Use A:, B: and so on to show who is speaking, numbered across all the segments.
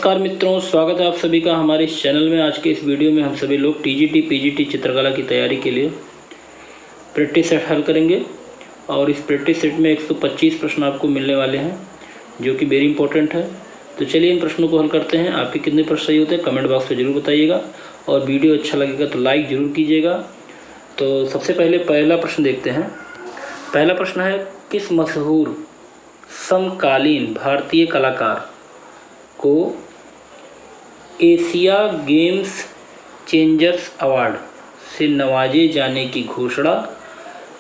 A: नमस्कार मित्रों, स्वागत है आप सभी का हमारे इस चैनल में। आज के इस वीडियो में हम सभी लोग टीजीटी पीजीटी चित्रकला की तैयारी के लिए प्रैक्टिस सेट हल करेंगे और इस प्रैक्टिस सेट में 125 प्रश्न आपको मिलने वाले हैं जो कि वेरी इंपॉर्टेंट है। तो चलिए इन प्रश्नों को हल करते हैं। आपके कितने प्रश्न सही होते हैं कमेंट बॉक्स में ज़रूर बताइएगा और वीडियो अच्छा लगेगा तो लाइक ज़रूर कीजिएगा। तो सबसे पहले पहला प्रश्न देखते हैं। पहला प्रश्न है, किस मशहूर समकालीन भारतीय कलाकार को एशिया गेम्स चेंजर्स अवार्ड से नवाजे जाने की घोषणा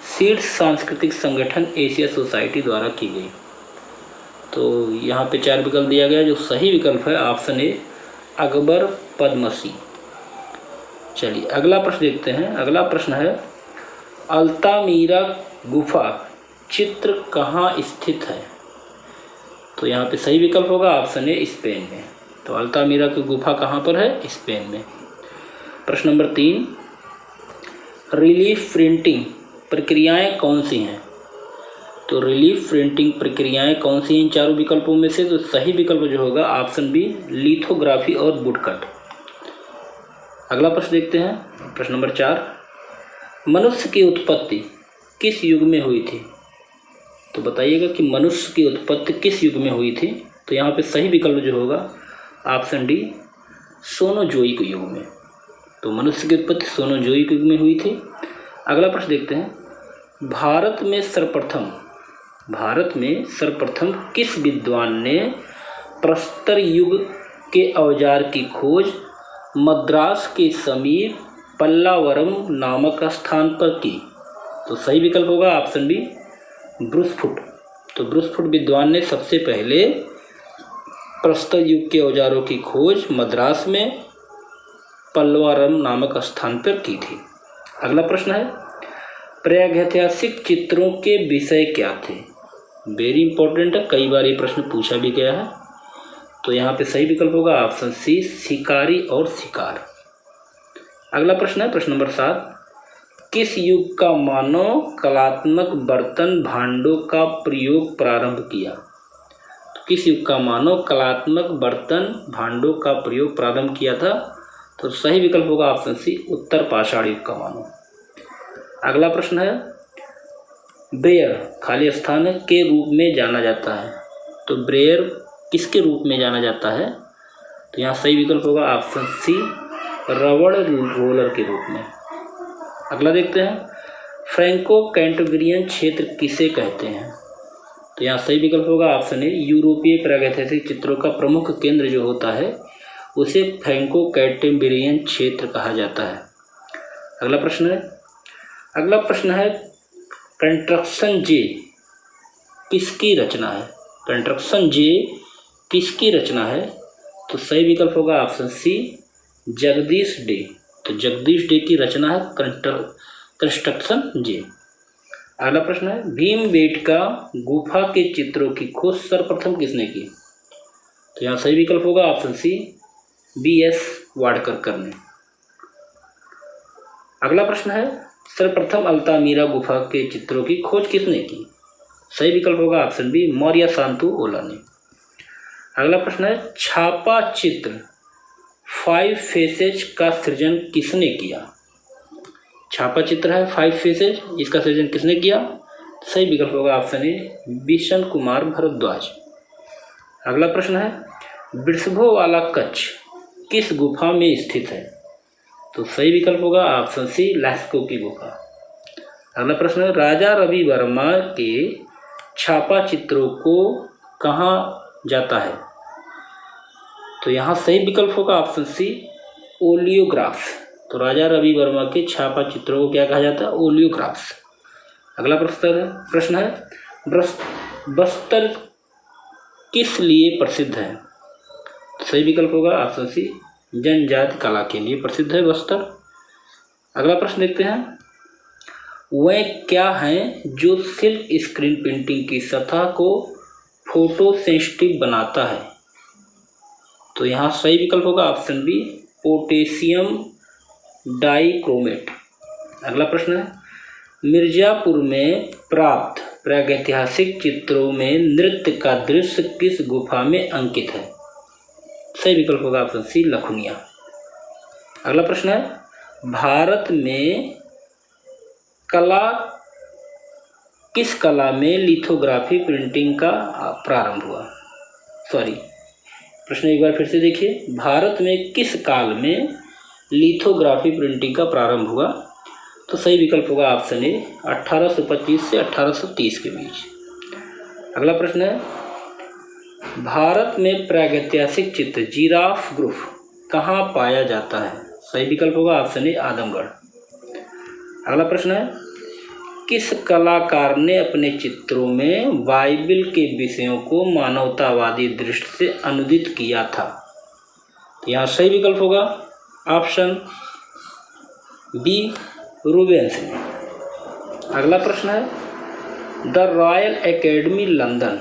A: शीर्ष सांस्कृतिक संगठन एशिया सोसाइटी द्वारा की गई? तो यहाँ पे 4 विकल्प दिया गया। जो सही विकल्प है ऑप्शन ए, अकबर पद्मश्री। चलिए अगला प्रश्न देखते हैं। अगला प्रश्न है, अल्तामीरा गुफा चित्र कहाँ स्थित है? तो यहाँ पे सही विकल्प होगा ऑप्शन ए, स्पेन में। तो अल्तामीरा की गुफा कहाँ पर है? स्पेन में। प्रश्न नंबर 3, रिलीफ प्रिंटिंग प्रक्रियाएं कौन सी हैं? तो रिलीफ प्रिंटिंग प्रक्रियाएं कौन सी हैं इन चारों विकल्पों में से? तो सही विकल्प जो होगा ऑप्शन बी, लिथोग्राफी और वुडकट। अगला प्रश्न देखते हैं। प्रश्न नंबर 4, मनुष्य की उत्पत्ति किस युग में हुई थी? तो बताइएगा कि मनुष्य की उत्पत्ति किस युग में हुई थी? तो यहाँ पे सही विकल्प जो होगा ऑप्शन डी, सोनोजोइक युग में। तो मनुष्य की उत्पत्ति सोनोजोइक युग में हुई थी। अगला प्रश्न देखते हैं। भारत में सर्वप्रथम किस विद्वान ने प्रस्तर युग के औजार की खोज मद्रास के समीप पल्लावरम नामक स्थान पर की? तो सही विकल्प होगा ऑप्शन बी, ब्रुसफुट। तो ब्रुसफुट विद्वान ने सबसे पहले प्रस्तर युग के औजारों की खोज मद्रास में पल्लावरम नामक स्थान पर की थी। अगला प्रश्न है, प्रागैतिहासिक चित्रों के विषय क्या थे? वेरी इंपॉर्टेंट है, कई बार ये प्रश्न पूछा भी गया है। तो यहाँ पे सही विकल्प होगा ऑप्शन सी, शिकारी और शिकार। अगला प्रश्न है प्रश्न नंबर 7, किस युग का मानव कलात्मक बर्तन भांडों का प्रयोग प्रारंभ किया? तो किस युग का मानव कलात्मक बर्तन भांडों का प्रयोग प्रारंभ किया था? तो सही विकल्प होगा ऑप्शन सी, उत्तर पाषाण युग का मानव। अगला प्रश्न है, ब्रेयर खाली स्थान के रूप में जाना जाता है। तो ब्रेयर किसके रूप में जाना जाता है? तो यहाँ सही विकल्प होगा ऑप्शन सी, रबड़ रोलर के रूप में। अगला देखते हैं, फ्रैंको कैंटेब्रियन क्षेत्र किसे कहते हैं? तो यहाँ सही विकल्प होगा ऑप्शन ए, यूरोपीय प्रागैतिहासिक चित्रों का प्रमुख केंद्र जो होता है उसे फ्रैंको कैंटेब्रियन क्षेत्र कहा जाता है। अगला प्रश्न है, कंस्ट्रक्शन जे किसकी रचना है? कंस्ट्रक्शन जे किसकी रचना है? तो सही विकल्प होगा ऑप्शन सी, जगदीश डे। तो जगदीश डे की रचना है कंस्ट्रक्शन जे। अगला प्रश्न है, भीमबेटका गुफा के चित्रों की खोज सर्वप्रथम किसने की? तो यहाँ सही विकल्प होगा ऑप्शन सी, BS वाडकर ने। अगला प्रश्न है, सर्वप्रथम अल्तामीरा गुफा के चित्रों की खोज किसने की? सही विकल्प होगा ऑप्शन बी, मौर्य शांतु ओला ने। अगला प्रश्न है, छापा चित्र 5 फेसेज का सृजन किसने किया? छापा चित्र है 5 फेसेज, इसका सृजन किसने किया? सही विकल्प होगा ऑप्शन ए, बिशन कुमार भारद्वाज। अगला प्रश्न है, वृषभों वाला कच्छ किस गुफा में स्थित है? तो सही विकल्प होगा ऑप्शन सी, लास्को की गुफा। अगला प्रश्न है, राजा रवि वर्मा के छापा चित्रों को कहाँ जाता है? तो यहाँ सही विकल्प होगा ऑप्शन सी, ओलियोग्राफ। तो राजा रवि वर्मा के छापा चित्रों को क्या कहा जाता है? ओलियोग्राफ्स। अगला प्रश्न है, बस्तर किस लिए प्रसिद्ध है? सही विकल्प होगा ऑप्शन सी, जनजाति कला के लिए प्रसिद्ध है बस्तर। अगला प्रश्न देखते हैं, वह क्या है जो सिल्क स्क्रीन प्रिंटिंग की सतह को फोटो सेंसिटिव बनाता है? तो यहाँ सही विकल्प होगा ऑप्शन बी, पोटेशियम डाइक्रोमेट। अगला प्रश्न है, मिर्जापुर में प्राप्त प्रागैतिहासिक चित्रों में नृत्य का दृश्य किस गुफा में अंकित है? सही विकल्प होगा ऑप्शन सी लखुनिया। अगला प्रश्न है, भारत में किस कला में लिथोग्राफी प्रिंटिंग का प्रारंभ हुआ? प्रश्न एक बार फिर से देखिए, भारत में किस काल में लिथोग्राफी प्रिंटिंग का प्रारंभ हुआ? तो सही विकल्प होगा ऑप्शन ए 1825 से 1830 के बीच। अगला प्रश्न है, भारत में प्रागैतिहासिक चित्र जिराफ ग्रुप कहाँ पाया जाता है? सही विकल्प होगा ऑप्शन ए आदमगढ़। अगला प्रश्न है, किस कलाकार ने अपने चित्रों में बाइबिल के विषयों को मानवतावादी दृष्टि से अनुदित किया था? तो यहाँ सही विकल्प होगा ऑप्शन बी रूबेंस ने। अगला प्रश्न है, द रॉयल एकेडमी लंदन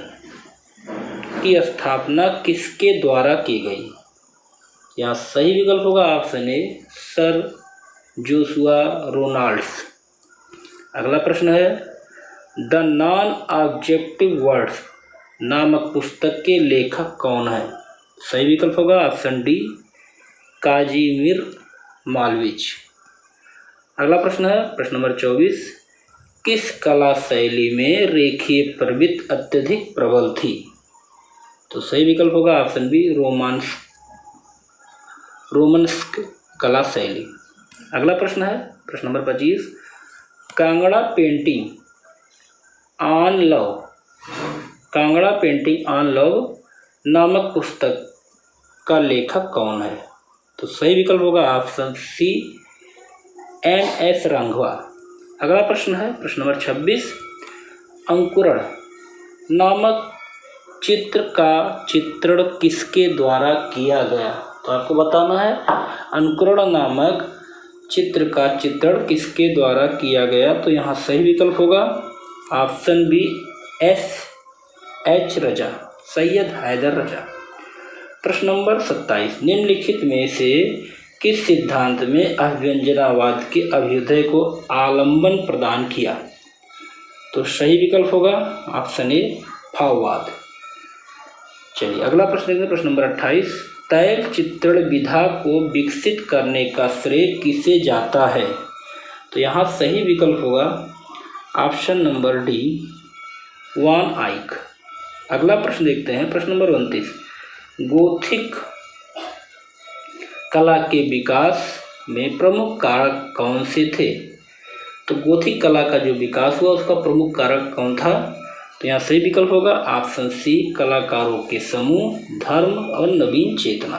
A: की स्थापना किसके द्वारा की गई? यहाँ सही विकल्प होगा option A sir Joshua Ronalds. अगला प्रश्न है, द नॉन ऑब्जेक्टिव वर्ड्स नामक पुस्तक के लेखक कौन है? सही विकल्प होगा ऑप्शन डी काजीमिर मालविच। अगला प्रश्न है प्रश्न नंबर 24, किस कला शैली में रेखीय प्रवृत्ति अत्यधिक प्रबल थी? तो सही विकल्प होगा ऑप्शन बी रोमन्स्क कला शैली। अगला प्रश्न है प्रश्न number 25, Kangra painting on love नामक पुस्तक का लेखक कौन है? तो सही विकल्प होगा ऑप्शन सी NS रांघवा। अगला प्रश्न है प्रश्न नंबर 26, अंकुरण नामक चित्र का चित्रण किसके द्वारा किया गया? तो आपको बताना है अंकुरण नामक चित्र का चित्रण किसके द्वारा किया गया। तो यहाँ सही विकल्प होगा ऑप्शन बी SH रजा, सैयद हैदर रजा। प्रश्न नंबर 27, निम्नलिखित में से किस सिद्धांत में अभिव्यंजनावाद के अभ्युदय को आलंबन प्रदान किया? तो सही विकल्प होगा ऑप्शन ए भाववाद। चलिए अगला प्रश्न देखते हैं प्रश्न नंबर 28, तैल चित्रण विधा को विकसित करने का श्रेय किसे जाता है? तो यहाँ सही विकल्प होगा ऑप्शन नंबर डी वान आइक। अगला प्रश्न देखते हैं प्रश्न नंबर 29, गोथिक कला के विकास में प्रमुख कारक कौन से थे? तो गोथिक कला का जो विकास हुआ उसका प्रमुख कारक कौन था? तो यहाँ सही विकल्प होगा ऑप्शन सी कलाकारों के समूह, धर्म और नवीन चेतना।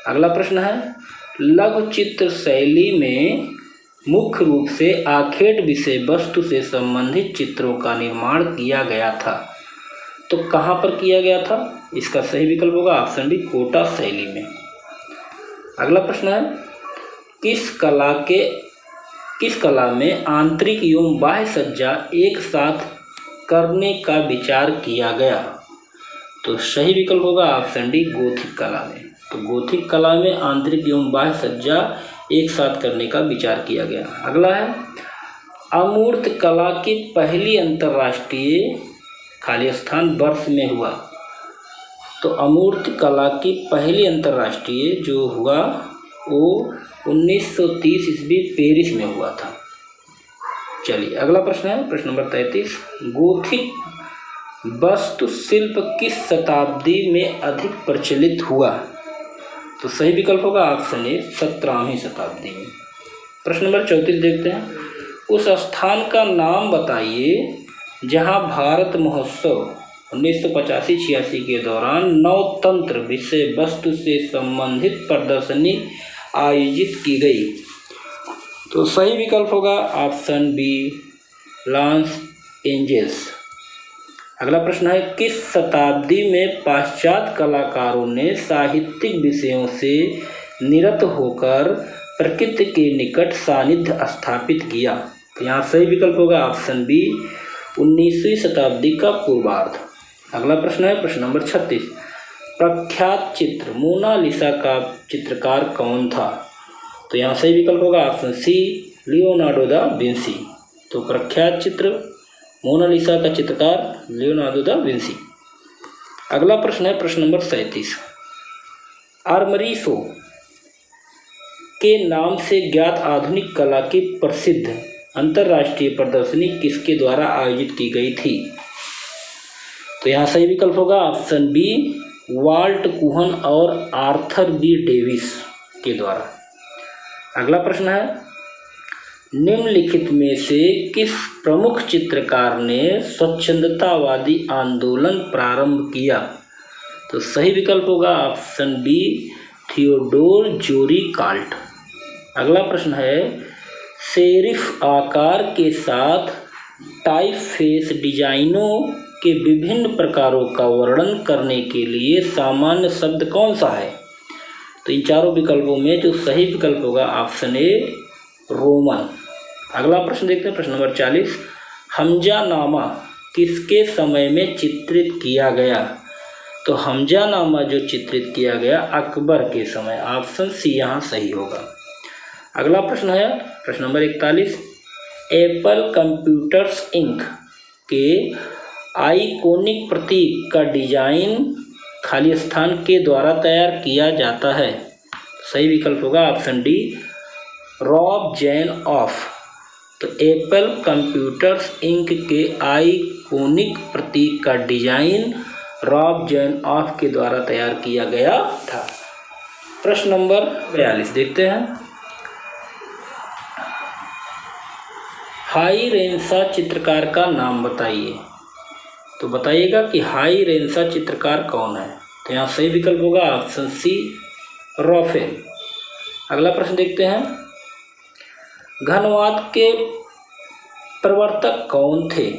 A: अगला प्रश्न है, लघु चित्र शैली में मुख्य रूप से आखेट विषय वस्तु से संबंधित चित्रों का निर्माण किया गया था। तो कहाँ पर किया गया था? इसका सही विकल्प होगा ऑप्शन डी कोटा शैली में। अगला प्रश्न है, किस कला में आंतरिक एवं बाह्य सज्जा एक साथ करने का विचार किया गया? तो सही विकल्प होगा ऑप्शन डी गोथिक कला में। तो गोथिक कला में आंतरिक एवं बाह्य सज्जा एक साथ करने का विचार किया गया। अगला है, अमूर्त कला की पहली अंतर्राष्ट्रीय खाली स्थान वर्ष में हुआ। तो अमूर्त कला की पहली अंतर्राष्ट्रीय जो हुआ वो 1930 ईस्वी पेरिस में हुआ था। चलिए अगला प्रश्न है प्रश्न नंबर 33, गोथिक वास्तुशिल्प किस शताब्दी में अधिक प्रचलित हुआ? तो सही विकल्प होगा ऑप्शन ए 17वीं शताब्दी में। प्रश्न नंबर 34 देखते हैं, उस स्थान का नाम बताइए जहां भारत महोत्सव 1985-86 के दौरान नवतंत्र विषय वस्तु से संबंधित प्रदर्शनी आयोजित की गई। तो सही विकल्प होगा ऑप्शन बी लॉस एंजेल्स। अगला प्रश्न है, किस शताब्दी में पाश्चात्य कलाकारों ने साहित्यिक विषयों से निरत होकर प्रकृति के निकट सानिध्य स्थापित किया? तो यहाँ सही विकल्प होगा ऑप्शन बी 19वीं शताब्दी का पूर्वार्ध। अगला प्रश्न है प्रश्न नंबर 36, प्रख्यात चित्र मोनालिसा का चित्रकार कौन था? तो यहाँ सही विकल्प होगा option C Leonardo da Vinci. तो प्रख्यात चित्र मोनालिसा का चित्रकार लियोनार्डो दा विंसी। अगला प्रश्न है प्रश्न नंबर 37, आर्मरीसो के नाम से ज्ञात आधुनिक कला की प्रसिद्ध अंतर्राष्ट्रीय प्रदर्शनी किसके द्वारा आयोजित की गई थी? तो यहाँ सही विकल्प होगा ऑप्शन बी, वाल्ट कुहन और आर्थर बी डेविस के द्वारा। अगला प्रश्न है, निम्नलिखित में से किस प्रमुख चित्रकार ने स्वच्छंदतावादी आंदोलन प्रारंभ किया? तो सही विकल्प होगा ऑप्शन बी, थियोडोर जोरी काल्ट। अगला प्रश्न है, सेरिफ आकार के साथ टाइपफेस डिजाइनों के विभिन्न प्रकारों का वर्णन करने के लिए सामान्य शब्द कौन सा है? तो इन चारों विकल्पों में जो सही विकल्प होगा ऑप्शन ए, रोमन। अगला प्रश्न देखते हैं, प्रश्न नंबर 40, हमजानामा किसके समय में चित्रित किया गया? तो हमजानामा जो चित्रित किया गया अकबर के समय, ऑप्शन सी यहाँ सही होगा। अगला प्रश्न है प्रश्न नंबर 41, एप्पल कंप्यूटर्स इंक के आइकॉनिक प्रतीक का डिजाइन खाली स्थान के द्वारा तैयार किया जाता है? सही विकल्प होगा option D, Rob Janoff. तो एप्पल कंप्यूटर्स इंक के आइकॉनिक प्रतीक का डिजाइन रॉब जैन ऑफ के द्वारा तैयार किया गया था। प्रश्न नंबर 42 देखते हैं, हाई रेंसा चित्रकार का नाम बताइए। तो बताइएगा कि हाई रेंसा चित्रकार कौन है? तो यहाँ सही विकल्प होगा ऑप्शन सी, राफेल। अगला प्रश्न देखते हैं, घनवाद के प्रवर्तक कौन थे?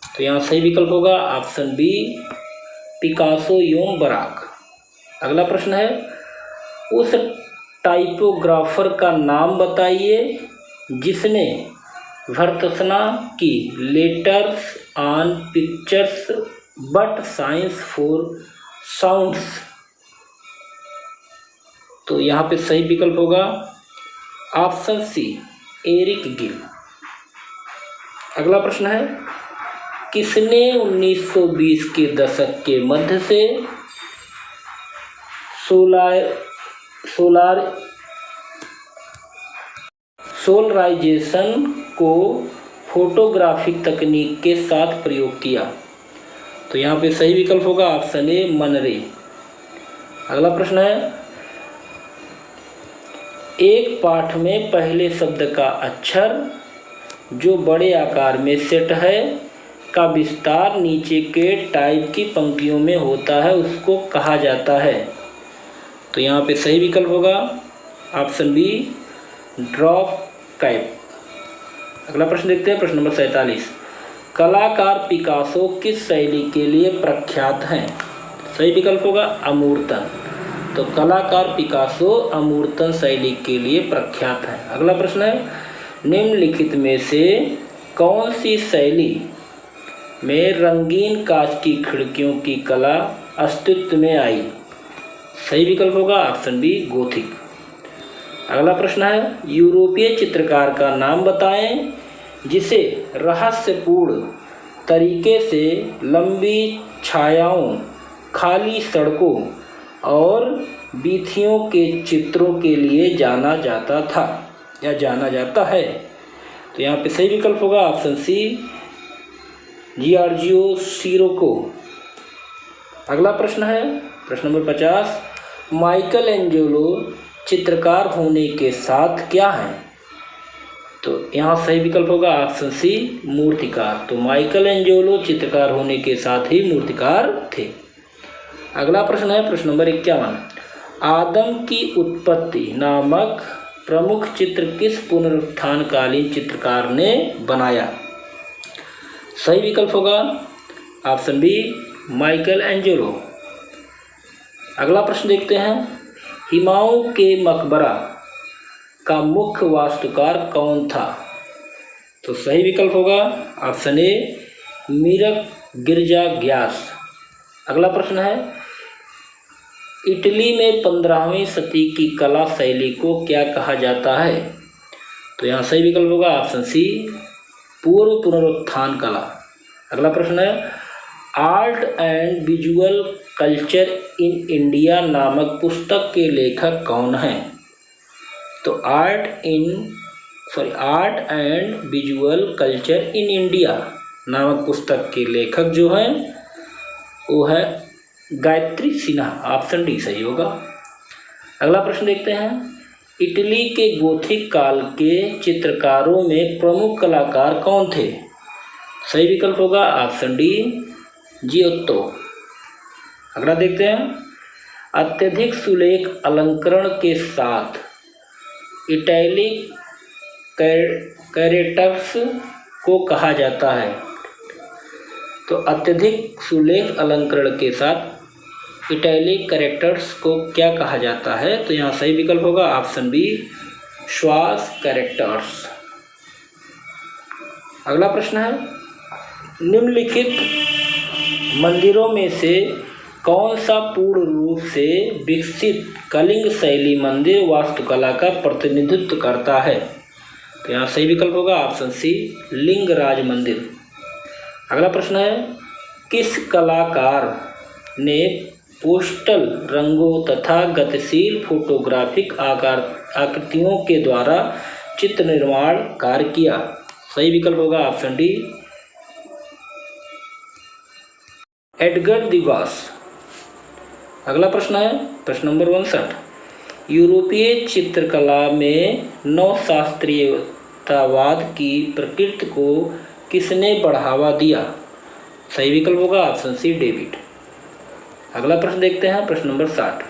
A: तो यहाँ सही विकल्प होगा ऑप्शन बी, पिकासो एवं बराक। अगला प्रश्न है, उस टाइपोग्राफर का नाम बताइए जिसने भर्त्सना की letters on pictures but science for sounds. तो यहाँ पे सही विकल्प होगा ऑप्शन सी, एरिक गिल। अगला प्रश्न है, किसने 1920 के दशक के मध्य से सोलराइजेशन को फोटोग्राफिक तकनीक के साथ प्रयोग किया? तो यहाँ पे सही विकल्प होगा ऑप्शन ए, मन रे। अगला प्रश्न है, एक पाठ में पहले शब्द का अक्षर जो बड़े आकार में सेट है का विस्तार नीचे के टाइप की पंक्तियों में होता है, उसको कहा जाता है? तो यहाँ पे सही विकल्प होगा ऑप्शन बी, ड्रॉप कैप। अगला प्रश्न देखते हैं, प्रश्न नंबर 47, कलाकार पिकासो किस शैली के लिए प्रख्यात हैं? सही विकल्प होगा अमूर्तन। तो कलाकार पिकासो अमूर्तन शैली के लिए प्रख्यात हैं। अगला प्रश्न है, निम्नलिखित में से कौन सी शैली में रंगीन कांच की खिड़कियों की कला अस्तित्व में आई? सही विकल्प होगा ऑप्शन बी, गोथिक। अगला प्रश्न है, यूरोपीय चित्रकार का नाम बताएं जिसे रहस्यपूर्ण तरीके से लंबी छायाओं, खाली सड़कों और बीथियों के चित्रों के लिए जाना जाता था या जाना जाता है? तो यहाँ पे सही विकल्प होगा ऑप्शन सी, जियोर्जियो सिरोको। अगला प्रश्न है प्रश्न नंबर 50, माइकल एंजेलो चित्रकार होने के साथ क्या है? तो यहाँ सही विकल्प होगा ऑप्शन सी, मूर्तिकार। तो माइकल एंजेलो चित्रकार होने के साथ ही मूर्तिकार थे। अगला प्रश्न है प्रश्न नंबर 51, आदम की उत्पत्ति नामक प्रमुख चित्र किस पुनरुत्थानकालीन चित्रकार ने बनाया? सही विकल्प होगा ऑप्शन बी, माइकल एंजेलो। अगला प्रश्न देखते हैं, हुमायूं के मकबरा का मुख्य वास्तुकार कौन था? तो सही विकल्प होगा ऑप्शन ए, मीरक गिरजा ग्यास। अगला प्रश्न है, इटली में 15वीं सदी की कला शैली को क्या कहा जाता है? तो यहाँ सही विकल्प होगा ऑप्शन सी, पूर्व पुनरुत्थान कला। अगला प्रश्न है, art and visual culture in India नामक पुस्तक के लेखक कौन हैं? तो art and visual culture in India नामक पुस्तक के लेखक जो हैं वो है गायत्री सिन्हा। ऑप्शन डी सही होगा। अगला प्रश्न देखते हैं, इटली के गोथिक काल के चित्रकारों में प्रमुख कलाकार कौन थे? सही विकल्प होगा ऑप्शन डी जियोत्तो। अगला देखते हैं, अत्यधिक सुलेख अलंकरण के साथ इटैलिक कैरेक्टर्स को कहा जाता है। तो अत्यधिक सुलेख अलंकरण के साथ इटैलिक कैरेक्टर्स को क्या कहा जाता है? तो यहाँ सही विकल्प होगा ऑप्शन बी श्वास कैरेक्टर्स। अगला प्रश्न है, निम्नलिखित मंदिरों में से कौन सा पूर्ण रूप से विकसित कलिंग शैली मंदिर वास्तुकला का प्रतिनिधित्व करता है? तो यहाँ सही विकल्प होगा ऑप्शन सी लिंगराज मंदिर। अगला प्रश्न है, किस कलाकार ने पोस्टल रंगों तथा गतिशील फोटोग्राफिक आकृतियों के द्वारा चित्र निर्माण कार्य किया? सही विकल्प होगा ऑप्शन डी एडगर दिगास। अगला प्रश्न है प्रश्न नंबर 59, यूरोपीय चित्रकला में नवशास्त्रीयतावाद की प्रकृति को किसने बढ़ावा दिया? सही विकल्प होगा ऑप्शन सी डेविड। अगला प्रश्न देखते हैं प्रश्न नंबर 60,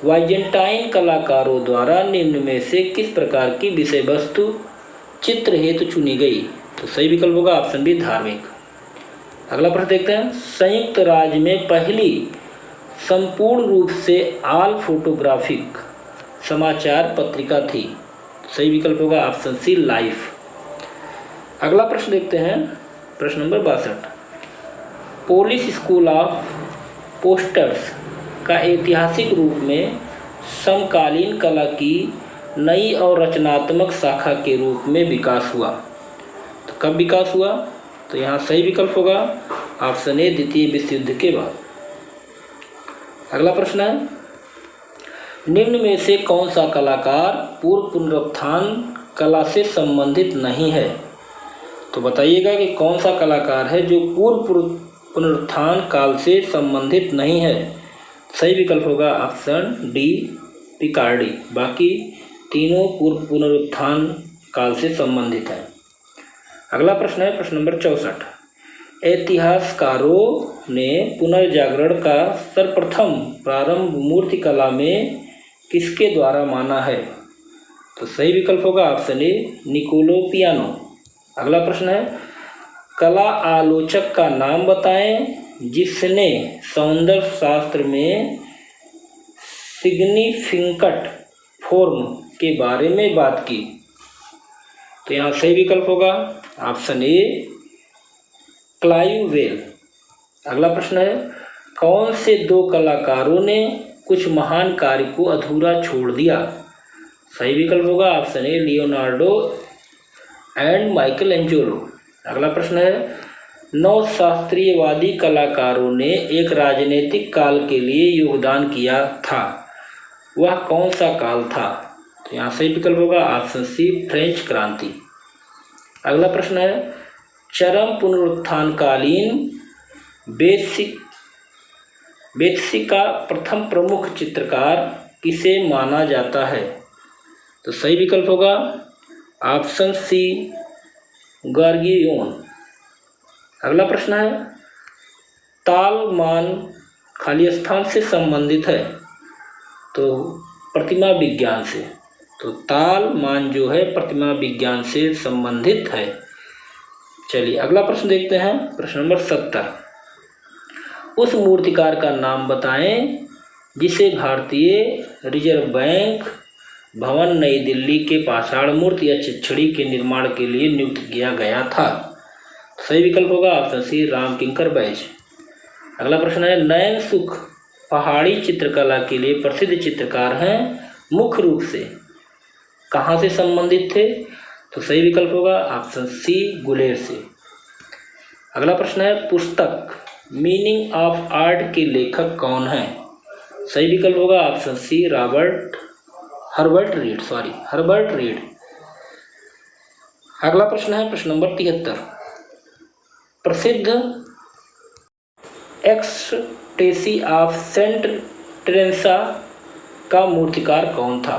A: वाइजेंटाइन कलाकारों द्वारा निम्न में से किस प्रकार की विषय वस्तु चित्र हेतु चुनी गई? तो सही विकल्प होगा ऑप्शन बी धार्मिक। अगला प्रश्न देखते हैं, संयुक्त राज्य में पहली संपूर्ण रूप से ऑल फोटोग्राफिक समाचार पत्रिका थी? सही विकल्प होगा ऑप्शन सी लाइफ। अगला प्रश्न देखते हैं प्रश्न number 62, Polish school of posters का ऐतिहासिक रूप में समकालीन कला की नई और रचनात्मक शाखा के रूप में विकास हुआ। तो कब विकास हुआ? तो यहाँ सही विकल्प होगा ऑप्शन ए द्वितीय विश्व युद्ध के बाद। अगला प्रश्न है, निम्न में से कौन सा कलाकार पूर्व पुनरुत्थान कला से संबंधित नहीं है? तो बताइएगा कि कौन सा कलाकार है जो पूर्व पुनरुत्थान काल से संबंधित नहीं है? सही विकल्प होगा ऑप्शन डी पिकार्डी। बाकी तीनों पूर्व पुनरुत्थान काल से संबंधित हैं। अगला प्रश्न है प्रश्न नंबर 64, इतिहासकारों ने पुनर्जागरण का सर्वप्रथम प्रारंभ मूर्ति कला में किसके द्वारा माना है? तो सही विकल्प होगा ऑप्शन ए निकोलो पियानो। अगला प्रश्न है, कला आलोचक का नाम बताएं जिसने सौंदर्य शास्त्र में सिग्निफिकेंट फॉर्म के बारे में बात की? तो यहाँ सही विकल्प होगा ऑप्शन ए क्लाइव वेल। अगला प्रश्न है, कौन से दो कलाकारों ने कुछ महान कार्य को अधूरा छोड़ दिया? सही विकल्प होगा option A Leonardo and Michael Angelo. अगला प्रश्न है, नवशास्त्रीयवादी कलाकारों ने एक राजनीतिक काल के लिए योगदान किया था, वह कौन सा काल था? तो यहाँ सही विकल्प होगा ऑप्शन सी फ्रेंच क्रांति। अगला प्रश्न है, चरम पुनरुत्थानकालीन बेत्सी का प्रथम प्रमुख चित्रकार किसे माना जाता है? तो सही विकल्प होगा ऑप्शन सी गार्गियोन। अगला प्रश्न है, ताल मान खाली स्थान से संबंधित है? तो प्रतिमा विज्ञान से। तो ताल मान जो है प्रतिमा विज्ञान से संबंधित है। चलिए अगला प्रश्न देखते हैं प्रश्न नंबर 70, उस मूर्तिकार का नाम बताएं जिसे भारतीय रिजर्व बैंक भवन नई दिल्ली के पाषाण मूर्ति या चिच्छड़ी के निर्माण के लिए नियुक्त किया गया था? सही विकल्प होगा ऑप्शन सी राम किंकर बैज। अगला प्रश्न है, नयन सुख पहाड़ी चित्रकला के लिए प्रसिद्ध चित्रकार हैं, मुख्य रूप से कहाँ से संबंधित थे? तो सही विकल्प होगा ऑप्शन सी गुलेर से। अगला प्रश्न है, पुस्तक मीनिंग ऑफ आर्ट के लेखक कौन हैं? सही विकल्प होगा ऑप्शन सी हर्बर्ट रीड। अगला प्रश्न है प्रश्न नंबर 73। प्रसिद्ध एक्सटेसी ऑफ सेंट टेरेसा का मूर्तिकार कौन था?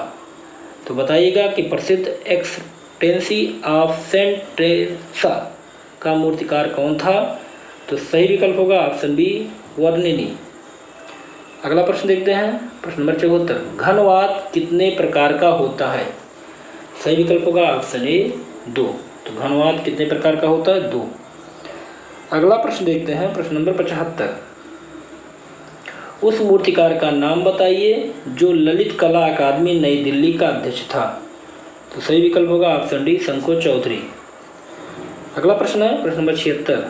A: तो बताइएगा कि प्रसिद्ध एक्सटेंसी ऑफ सेंट टेरेसा का मूर्तिकार कौन था? तो सही विकल्प होगा ऑप्शन बी वर्निनी। अगला प्रश्न देखते हैं प्रश्न नंबर 74। घनवात कितने प्रकार का होता है? सही विकल्प होगा ऑप्शन ए 2। तो घनवात कितने प्रकार का होता है? 2। अगला प्रश्न देखते हैं प्रश्न नंबर 75। उस मूर्तिकार का नाम बताइए जो ललित कला अकादमी नई दिल्ली का अध्यक्ष था। तो सही विकल्प होगा ऑप्शन डी शंको चौधरी। अगला प्रश्न है प्रश्न नंबर 76।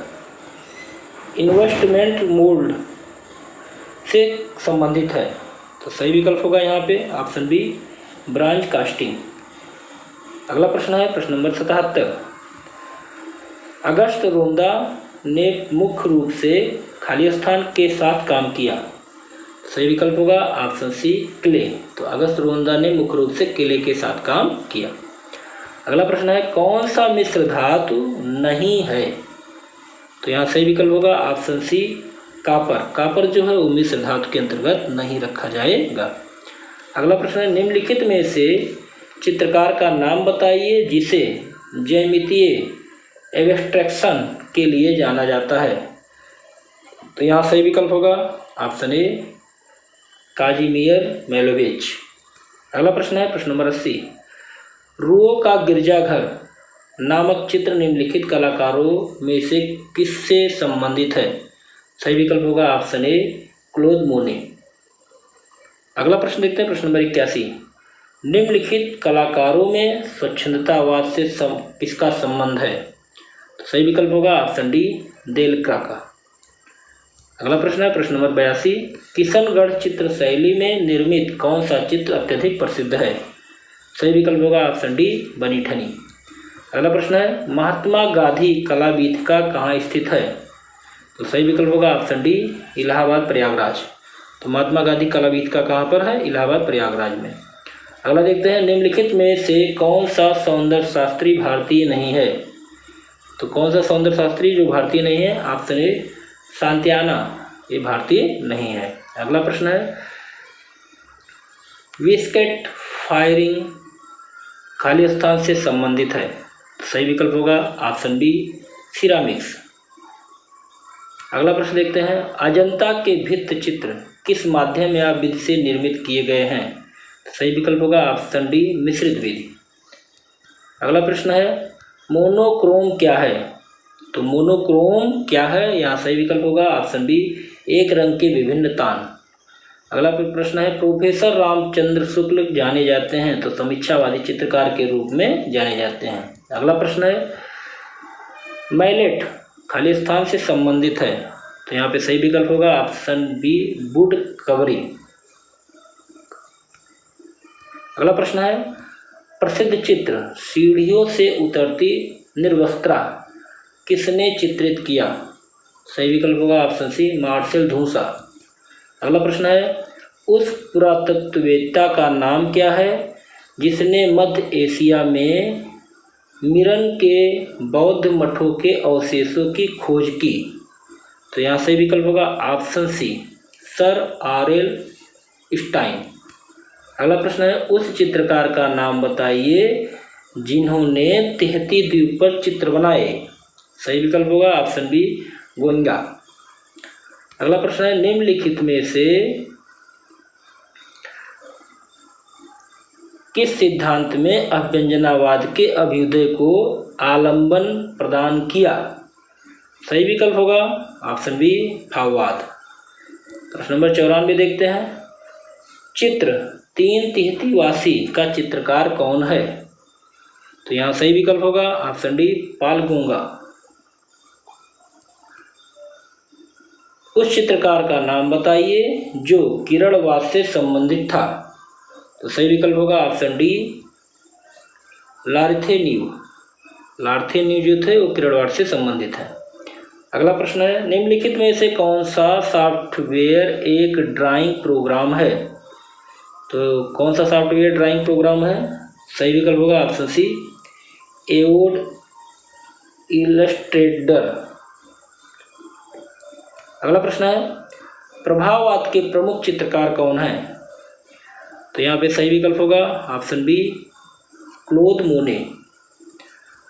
A: इन्वेस्टमेंट मोल्ड से संबंधित है। तो सही विकल्प होगा यहाँ पे ऑप्शन बी ब्रांज कास्टिंग। अगला प्रश्न है प्रश्न नंबर 77। अगस्त रोंदा ने मुख्य रूप से खाली स्थान के साथ काम किया। सही विकल्प होगा ऑप्शन सी क्ले। तो अगस्त रोंदा ने मुख्य रूप से क्ले के साथ काम किया। अगला प्रश्न है कौन सा मिश्र धातु नहीं है? तो यहाँ सही विकल्प होगा ऑप्शन सी कापर जो है वो मिश्र धातु के अंतर्गत नहीं रखा जाएगा। अगला प्रश्न है निम्नलिखित में से चित्रकार का नाम बताइए जिसे ज्यामितीय एब्स्ट्रैक्शन के लिए जाना जाता है। तो यहाँ सही विकल्प होगा ऑप्शन ए काजिमियर मेलोविच। अगला प्रश्न है प्रश्न नंबर 80। रुओ का गिरजाघर नामक चित्र निम्नलिखित कलाकारों में से किससे संबंधित है? सही विकल्प होगा ऑप्शन ए क्लोद मोने। अगला प्रश्न देखते हैं प्रश्न नंबर 81। निम्नलिखित कलाकारों में स्वच्छंदतावाद से किसका संबंध है? तो सही विकल्प होगा ऑप्शन डी देलक्रा का। अगला प्रश्न है प्रश्न नंबर 82। किशनगढ़ चित्र शैली में निर्मित कौन सा चित्र अत्यधिक प्रसिद्ध है? सही विकल्प होगा ऑप्शन डी बनीठनी। अगला प्रश्न है महात्मा गांधी कला वीथिका कहाँ स्थित है? तो सही विकल्प होगा ऑप्शन डी इलाहाबाद प्रयागराज। तो महात्मा गांधी कला वीथिका कहाँ पर है? इलाहाबाद प्रयागराज में। अगला देखते हैं निम्नलिखित में से कौन सा सौंदर्य शास्त्री भारतीय नहीं है? तो कौन सा सौंदर्य शास्त्री जो भारतीय नहीं है? ऑप्शन ए शांतियाना, ये भारतीय नहीं है। अगला प्रश्न है विस्केट फायरिंग खाली स्थान से संबंधित है। सही विकल्प होगा ऑप्शन बी सिरामिक्स। अगला प्रश्न देखते हैं अजंता के भित्ति चित्र किस माध्यम या विधि से निर्मित किए गए हैं? सही विकल्प होगा ऑप्शन डी मिश्रित विधि। अगला प्रश्न है मोनोक्रोम क्या है? तो मोनोक्रोम क्या है? यहाँ सही विकल्प होगा ऑप्शन बी एक रंग के विभिन्न तान। अगला प्रश्न है प्रोफेसर रामचंद्र शुक्ल जाने जाते हैं तो समीक्षावादी चित्रकार के रूप में जाने जाते हैं। अगला प्रश्न है मैलेट खाली स्थान से संबंधित है। तो यहाँ पे सही विकल्प होगा ऑप्शन बी वुड कवरिंग। अगला प्रश्न है प्रसिद्ध चित्र सीढ़ियों से उतरती निर्वस्त्रा किसने चित्रित किया? सही विकल्प होगा ऑप्शन सी मार्शल धूसा। अगला प्रश्न है उस पुरातत्ववेत्ता का नाम क्या है जिसने मध्य एशिया में मिरन के बौद्ध मठों के अवशेषों की खोज की? तो यहाँ सही विकल्प होगा option C sir R L Stine. अगला प्रश्न है उस चित्रकार का नाम बताइए जिन्होंने तिहती द्वीप पर चित्र बनाए। सही विकल्प होगा ऑप्शन बी गोइंगा। अगला प्रश्न है निम्नलिखित में से किस सिद्धांत में अभ्यंजनावाद के अभ्युदय को आलंबन प्रदान किया? सही विकल्प होगा ऑप्शन बी भाववाद। प्रश्न नंबर 94 देखते हैं चित्र 3 तिहतीवासी का चित्रकार कौन है? तो यहाँ सही विकल्प होगा ऑप्शन डी पाल गूंगा। उस चित्रकार का नाम बताइए जो किरणवाद से संबंधित था। तो सही विकल्प होगा ऑप्शन डी लार्थेन्यू जो थे वो किरणवाद से संबंधित है। अगला प्रश्न है, निम्नलिखित में से कौन सा सॉफ्टवेयर एक ड्राइंग प्रोग्राम है? तो कौन सा सॉफ्टवेयर ड्राइंग प्रोग्राम है? सही विकल्प होगा ऑप्शन सी, एडोब इलस्ट्रेटर। अगला प्रश्न है, प्रभाववाद के प्रमुख चित्रकार कौन हैं? तो यहाँ पे सही विकल्प होगा ऑप्शन बी, क्लोद मोने।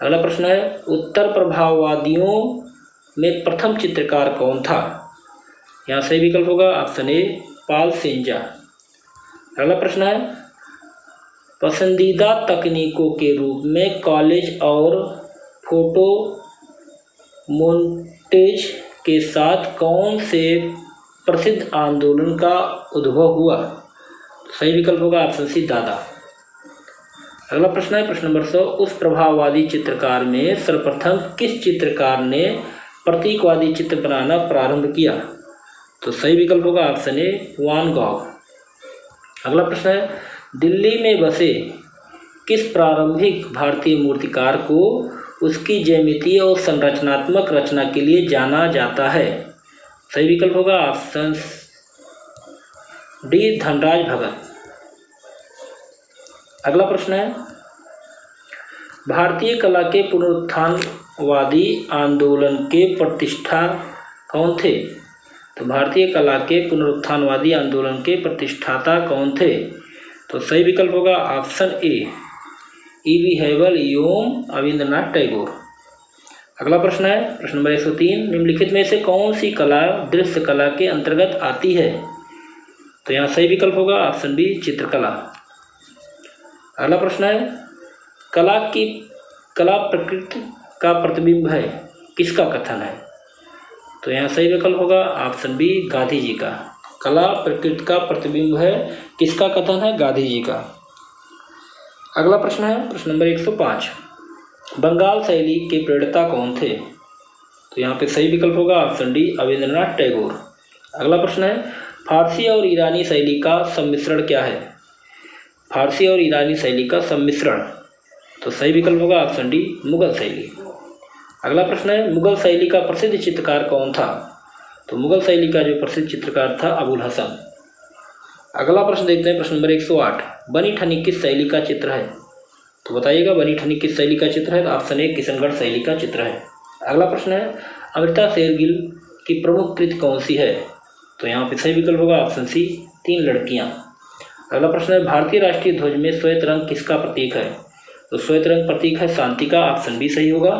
A: अगला प्रश्न है, उत्तर प्रभाववादियों में प्रथम चित्रकार कौन था? यहाँ सही विकल्प होगा ऑप्शन ए, पॉल सेंजा। अगला प्रश्न है, पसंदीदा तकनीकों के रूप में कॉलेज और फोटो मोन्टेज के साथ कौन से प्रसिद्ध आंदोलन का उद्भव हुआ? सही विकल्प होगा ऑप्शन सी, दादा। अगला प्रश्न है प्रश्न नंबर 100, उस प्रभाववादी चित्रकार में सर्वप्रथम किस चित्रकार ने प्रतीकवादी चित्र बनाना प्रारंभ किया? तो सही विकल्प होगा ऑप्शन ए, वान गॉग। अगला प्रश्न है, दिल्ली में बसे किस प्रारंभिक भारतीय मूर्तिकार को उसकी ज्यामितीय और संरचनात्मक रचना के लिए जाना जाता है? सही विकल्प होगा ऑप्शन डी, धनराज भगत। अगला प्रश्न है, भारतीय कला के पुनरुत्थानवादी आंदोलन के प्रतिष्ठा कौन थे? तो भारतीय कला के पुनरुत्थानवादी आंदोलन के प्रतिष्ठाता कौन थे? तो सही विकल्प होगा ऑप्शन ए, ई.वी. हेबल एवं रविंद्रनाथ टैगोर। अगला प्रश्न है प्रश्न नंबर 103, निम्नलिखित में से कौन सी कला दृश्य कला के अंतर्गत आती है? तो यहाँ सही विकल्प होगा ऑप्शन बी, चित्रकला। अगला प्रश्न है, कला प्रकृति का प्रतिबिंब है, किसका कथन है? तो यहाँ सही विकल्प होगा ऑप्शन बी, गांधी जी का। कला प्रकृति का प्रतिबिंब है, किसका कथन है? गांधी जी का। अगला प्रश्न है प्रश्न नंबर 105, बंगाल शैली के प्रणेता कौन थे? तो यहाँ पे सही विकल्प होगा ऑप्शन डी, रविंद्रनाथ टैगोर। अगला प्रश्न है, फारसी और ईरानी शैली का सम्मिश्रण क्या है? फारसी और ईरानी शैली का सम्मिश्रण, तो सही विकल्प होगा ऑप्शन डी, मुगल शैली। अगला प्रश्न है, मुगल शैली का प्रसिद्ध चित्रकार कौन था? तो मुगल शैली का जो प्रसिद्ध चित्रकार था अबुल हसन। अगला प्रश्न देखते हैं प्रश्न नंबर 108, बनी ठनी किस शैली का चित्र है? तो बताइएगा बनी ठनी किस शैली का चित्र है? तो ऑप्शन ए, किशनगढ़ शैली का चित्र है। अगला प्रश्न है, अमृता शेरगिल की प्रमुख कृति कौन सी है? तो यहाँ पे सही विकल्प होगा ऑप्शन सी, 3 लड़कियाँ। अगला प्रश्न है, भारतीय राष्ट्रीय ध्वज में श्वेत रंग किसका प्रतीक है? तो श्वेत रंग प्रतीक है शांति का, ऑप्शन बी सही होगा।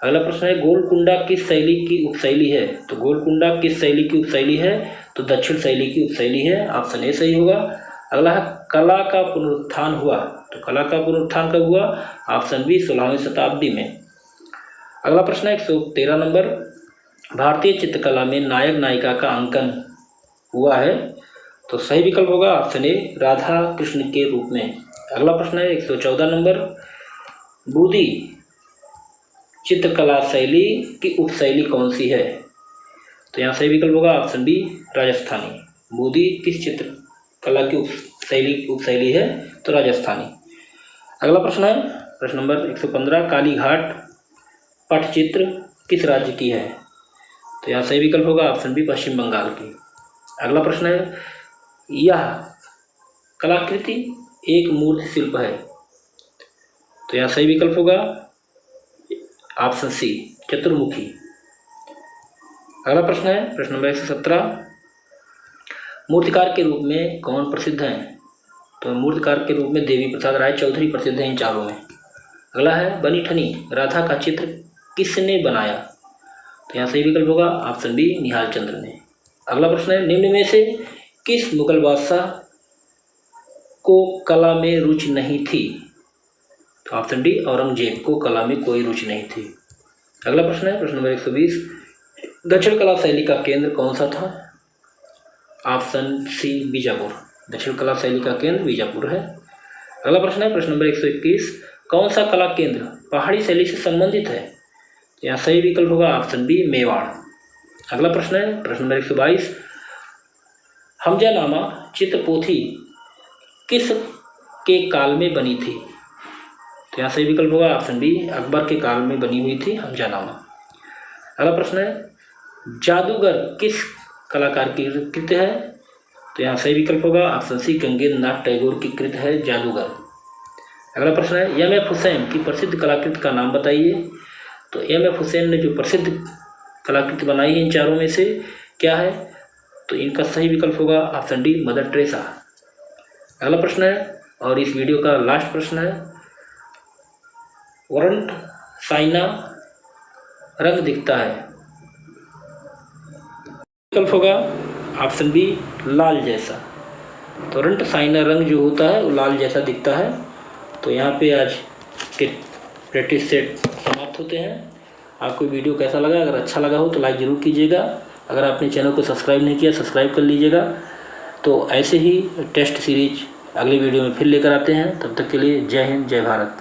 A: अगला प्रश्न है, गोलकुंडा किस शैली की उपशैली है? तो गोलकुंडा किस शैली की उपशैली है? तो दक्षिण शैली की उपशैली है, ऑप्शन ए सही होगा। अगला है, कला का पुनरुत्थान हुआ, तो कला का पुनरुत्थान कब हुआ? ऑप्शन बी, 16वीं शताब्दी में। अगला प्रश्न है 113 नंबर, भारतीय चित्रकला में नायक नायिका का अंकन हुआ है? तो सही विकल्प होगा ऑप्शन ए, राधा कृष्ण के रूप में। अगला प्रश्न है 114 नंबर, बूदी चित्रकला शैली की उपशैली कौन सी है? तो यहाँ सही विकल्प होगा ऑप्शन बी, राजस्थानी। बूदी किस चित्रकला की उपशैली है? तो राजस्थानी। अगला प्रश्न है प्रश्न नंबर 115, काली घाट पटचित्र किस राज्य की है? तो यहाँ सही विकल्प होगा ऑप्शन बी, पश्चिम बंगाल की। अगला प्रश्न है, यह कलाकृति एक मूर्ति शिल्प है? तो यहाँ सही विकल्प होगा ऑप्शन सी, चतुर्मुखी। अगला प्रश्न है प्रश्न नंबर 117, मूर्तिकार के रूप में कौन प्रसिद्ध हैं? तो मूर्तिकार के रूप में देवी प्रसाद राय चौधरी प्रसिद्ध हैं इन चारों में। अगला है, बनी ठनी राधा का चित्र किसने बनाया? तो यहाँ सही विकल्प होगा ऑप्शन बी, निहाल चंद्र ने। अगला प्रश्न है, निम्न में से किस मुगल बादशाह को कला में रुचि नहीं थी? तो ऑप्शन डी, औरंगजेब को कला में कोई रुचि नहीं थी। अगला प्रश्न है प्रश्न नंबर 120, दक्षिण कला शैली का केंद्र कौन सा था? Option C, Bijapur. दक्षिण कला शैली का केंद्र बीजापुर है। अगला प्रश्न है प्रश्न नंबर 121, कौन सा कला केंद्र पहाड़ी शैली से संबंधित है? यहाँ सही विकल्प होगा ऑप्शन बी, मेवाड़। अगला प्रश्न है प्रश्न नंबर 122, हमजानामा चित्रपोथी किस के काल में बनी थी? तो यहाँ सही विकल्प होगा ऑप्शन बी, अकबर के काल में बनी हुई थी हमजानामा। अगला प्रश्न है, जादूगर किस कलाकार की कृत है? तो यहाँ सही विकल्प होगा ऑप्शन सी, गंगेंद्र नाथ टैगोर की कृत है जादूगर। अगला प्रश्न है, एम.एफ. हुसैन की प्रसिद्ध कलाकृति का नाम बताइए। तो एम.एफ. हुसैन ने जो प्रसिद्ध कलाकृति बनाई है इन चारों में से क्या है? तो इनका सही विकल्प होगा ऑप्शन डी, मदर टेरेसा। अगला प्रश्न है और इस वीडियो का लास्ट प्रश्न है, वरंट साइना रंग दिखता है? विकल्प होगा ऑप्शन बी, लाल जैसा। तो रंट साइना रंग जो होता है वो लाल जैसा दिखता है। तो यहाँ पे आज के प्रैक्टिस सेट समाप्त होते हैं। आपको वीडियो कैसा लगा? अगर अच्छा लगा हो तो लाइक ज़रूर कीजिएगा। अगर आपने चैनल को सब्सक्राइब नहीं किया सब्सक्राइब कर लीजिएगा। तो ऐसे ही टेस्ट सीरीज अगले वीडियो में फिर लेकर आते हैं। तब तक के लिए जय हिंद, जय भारत।